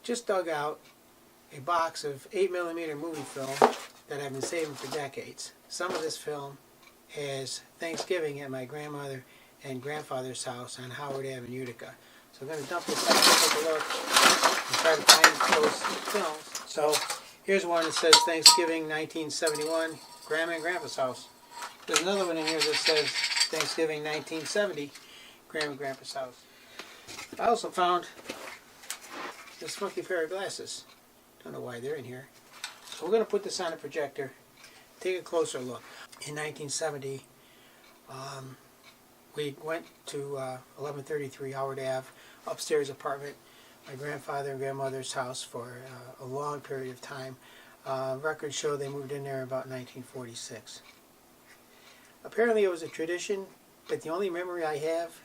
just dug out a box of 8mm movie film that I've been saving for decades. Some of this film is Thanksgiving at my grandmother and grandfather's house on Howard Ave in Utica. So I'm going to dump this out and take a look and try to find those films. So here's one that says Thanksgiving 1971, Grandma and Grandpa's house. There's another one in here that says Thanksgiving 1970, Grandma and Grandpa's house. I also found this funky pair of glasses. Don't know why they're in here. So we're going to put this on a projector, take a closer look. In 1970, we went to 1133 Howard Ave, upstairs apartment, my grandfather and grandmother's house for a long period of time. Records show they moved in there about 1946. Apparently it was a tradition, but the only memory I have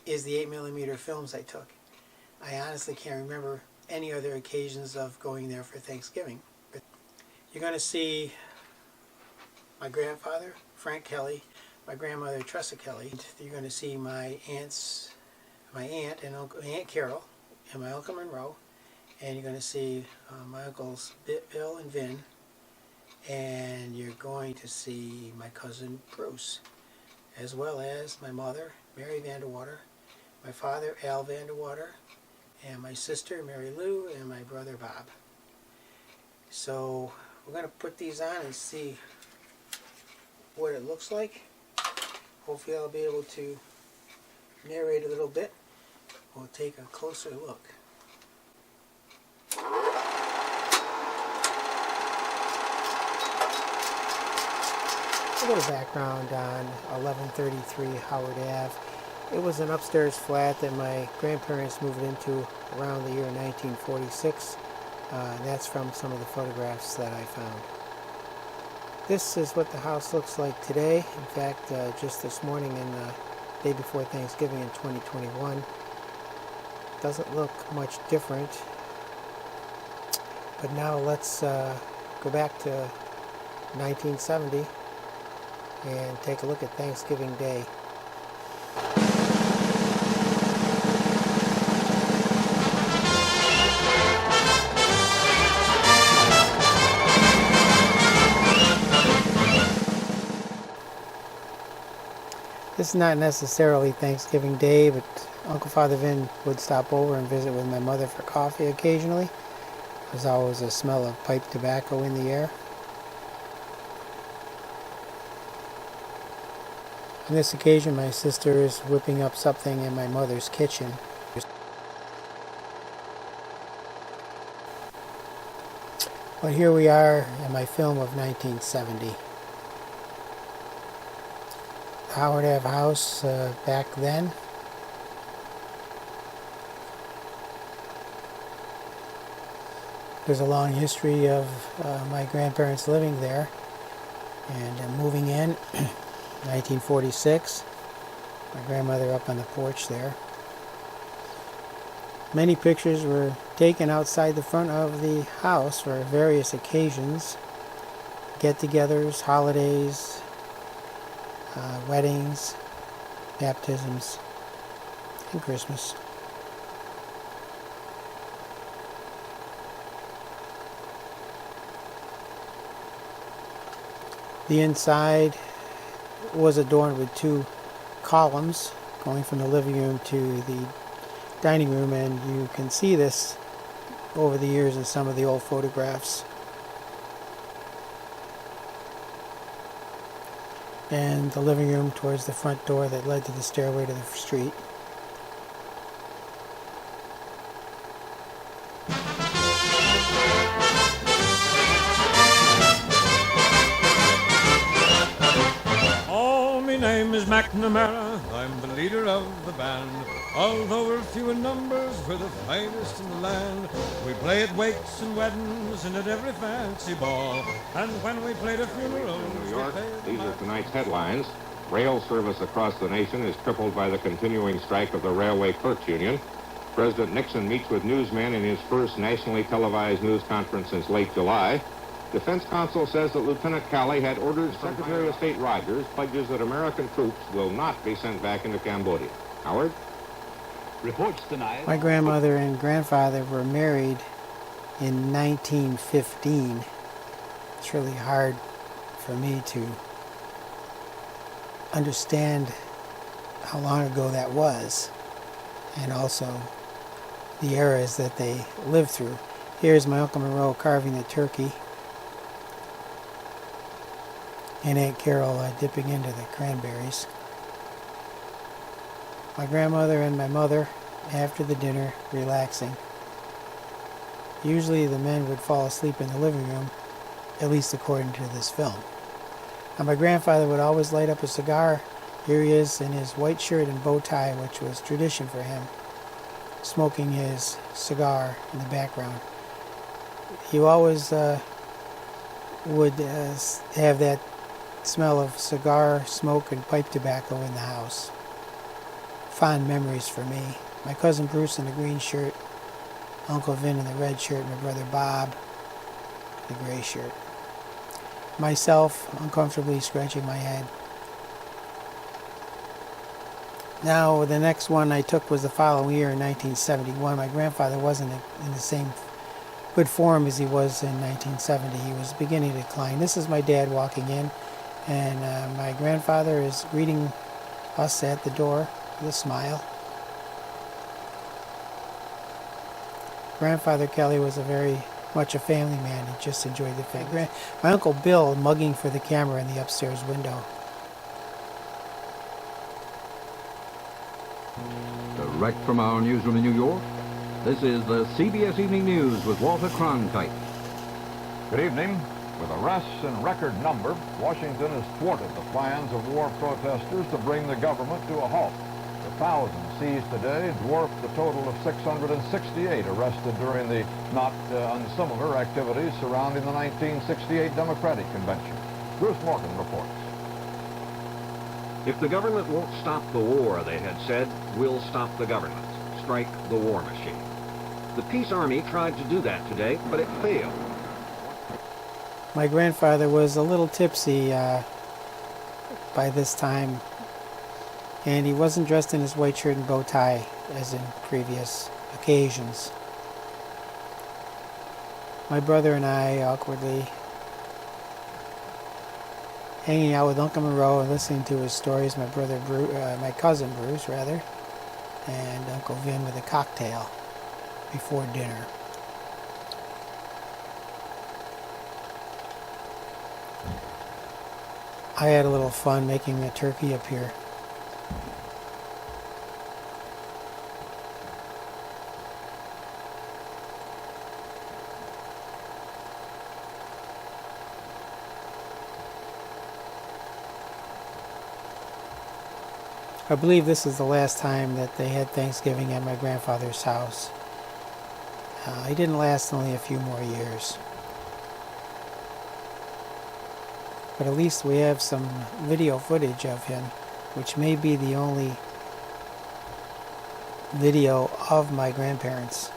is the 8mm films I took. I honestly can't remember any other occasions of going there for Thanksgiving. But you're going to see my grandfather, Frank Kelly, my grandmother, Tressa Kelly. You're going to see my aunt and Aunt Carol, and my Uncle Monroe, and you're going to see my uncles Bill and Vin, and you're going to see my cousin Bruce, as well as my mother, Mary Vanderwater, my father, Al Vanderwater, and my sister, Mary Lou, and my brother, Bob. So we're going to put these on and see what it looks like. Hopefully I'll be able to narrate a little bit. We'll take a closer look. A little background on 1133 Howard Ave. It was an upstairs flat that my grandparents moved into around the year 1946. And that's from some of the photographs that I found. This is what the house looks like today. In fact, just this morning and the day before Thanksgiving in 2021. Doesn't look much different. But now let's go back to 1970 and take a look at Thanksgiving Day. This is not necessarily Thanksgiving Day, but Uncle Father Vin would stop over and visit with my mother for coffee occasionally. There's always a smell of pipe tobacco in the air. On this occasion, my sister is whipping up something in my mother's kitchen. But here we are in my film of 1970. The Howard Ave house back then. There's a long history of my grandparents living there and moving in 1946. My grandmother up on the porch there. Many pictures were taken outside the front of the house for various occasions. Get-togethers, holidays, weddings, baptisms, and Christmas. The inside was adorned with two columns going from the living room to the dining room, and you can see this over the years in some of the old photographs. And the living room towards the front door that led to the stairway to the street. My name is McNamara, I'm the leader of the band. Although we're few in numbers, we're the finest in the land. We play at wakes and weddings and at every fancy ball. And when we played a funeral in New York, these are tonight's headlines. Rail service across the nation is crippled by the continuing strike of the Railway Clerks Union. President Nixon meets with newsmen in his first nationally televised news conference since late July. Defense counsel says that Lieutenant Calley had ordered Secretary of State Rogers pledges that American troops will not be sent back into Cambodia. Howard? reports tonight. My grandmother and grandfather were married in 1915. It's really hard for me to understand how long ago that was, and also the eras that they lived through. Here's my Uncle Monroe carving the turkey, and Aunt Carol dipping into the cranberries. My grandmother and my mother, after the dinner, relaxing. Usually the men would fall asleep in the living room, at least according to this film. Now my grandfather would always light up a cigar. Here he is in his white shirt and bow tie, which was tradition for him, smoking his cigar in the background. He always would have that smell of cigar smoke and pipe tobacco in the house. Fond memories for me. My cousin Bruce in the green shirt, Uncle Vin in the red shirt, my brother Bob in the gray shirt. Myself uncomfortably scratching my head. Now the next one I took was the following year in 1971. My grandfather wasn't in the same good form as he was in 1970. He was beginning to decline. This is my dad walking in, and my grandfather is greeting us at the door with a smile. Grandfather Kelly was very much a family man. He just enjoyed the family. My Uncle Bill mugging for the camera in the upstairs window. Direct from our newsroom in New York, this is the CBS Evening News with Walter Cronkite. Good evening. With arrests in record number, Washington has thwarted the plans of war protesters to bring the government to a halt. The thousands seized today dwarf the total of 668 arrested during the not unsimilar activities surrounding the 1968 Democratic Convention. Bruce Morgan reports. If the government won't stop the war, they had said, we'll stop the government. Strike the war machine. The Peace Army tried to do that today, but it failed. My grandfather was a little tipsy by this time, and he wasn't dressed in his white shirt and bow tie as in previous occasions. My brother and I awkwardly hanging out with Uncle Monroe and listening to his stories. My cousin Bruce, and Uncle Vin with a cocktail before dinner. I had a little fun making the turkey up here. I believe this is the last time that they had Thanksgiving at my grandfather's house. He didn't last only a few more years. But at least we have some video footage of him, which may be the only video of my grandparents.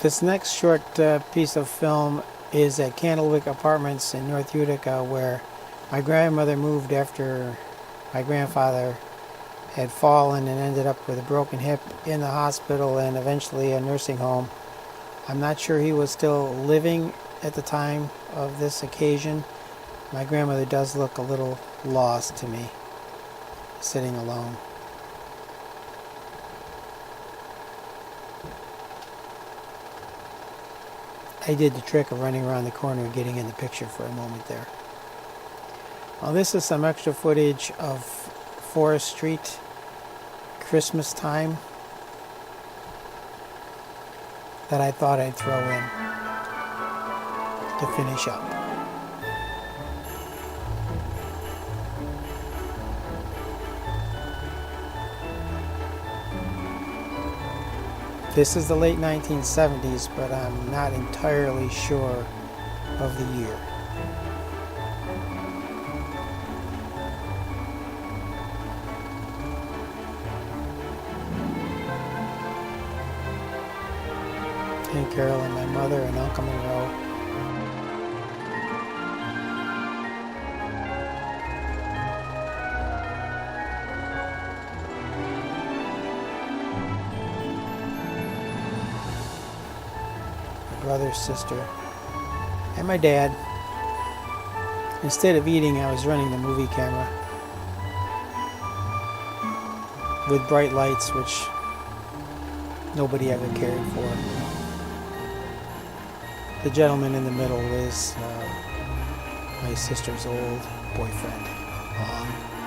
This next short piece of film is at Candlewick Apartments in North Utica, where my grandmother moved after my grandfather had fallen and ended up with a broken hip in the hospital and eventually a nursing home. I'm not sure he was still living at the time of this occasion. My grandmother does look a little lost to me, sitting alone. I did the trick of running around the corner and getting in the picture for a moment there. Well, this is some extra footage of Forest Street, Christmas time. that I thought I'd throw in to finish up. This is the late 1970s, but I'm not entirely sure of the year. Aunt Carol and my mother and Uncle Monroe. Brother, sister, and my dad. Instead of eating, I was running the movie camera with bright lights, which nobody ever cared for. The gentleman in the middle is my sister's old boyfriend, Long.